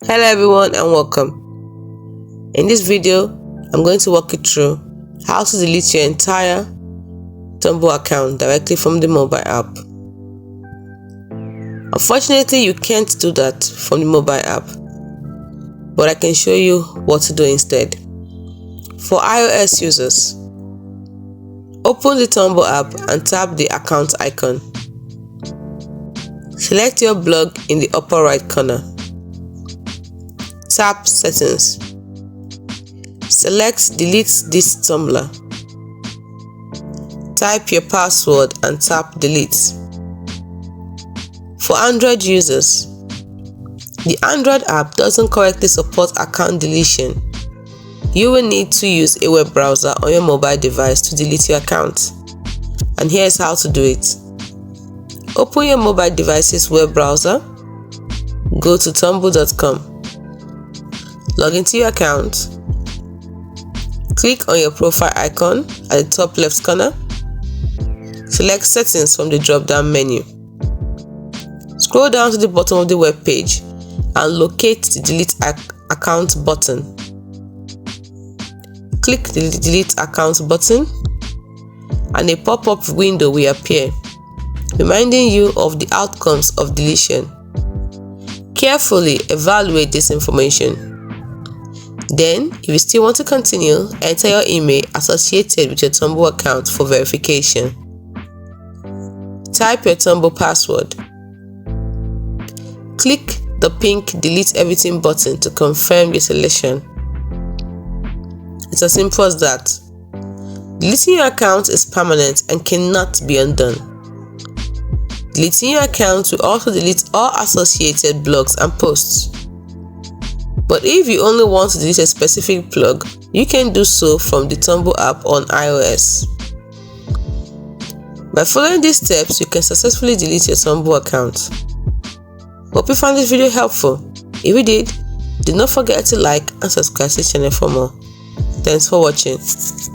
Hello everyone and welcome. In this video, I'm going to walk you through how to delete your entire Tumblr account directly from the mobile app. Unfortunately, you can't do that from the mobile app, but I can show you what to do instead. For iOS users, open the Tumblr app and tap the account icon. Select your blog in the upper right corner. Tap Settings. Select Delete this Tumblr. Type your password and tap Delete. For Android users, the Android app doesn't correctly support account deletion. You will need to use a web browser on your mobile device to delete your account. And here's how to do it. Open your mobile device's web browser. Go to tumblr.com. Log into your account. Click on your profile icon at the top left corner. Select Settings from the drop-down menu. Scroll down to the bottom of the web page and locate the Delete Account button. Click the Delete Account button and a pop-up window will appear, reminding you of the outcomes of deletion. Carefully evaluate this information. Then, if you still want to continue, enter your email associated with your Tumblr account for verification. Type your Tumblr password. Click the pink Delete Everything button to confirm your selection. It's as simple as that. Deleting your account is permanent and cannot be undone. Deleting your account will also delete all associated blogs and posts. But if you only want to delete a specific blog, you can do so from the Tumblr app on iOS. By following these steps, you can successfully delete your Tumblr account. Hope you found this video helpful. If you did, do not forget to like and subscribe to the channel for more. Thanks for watching.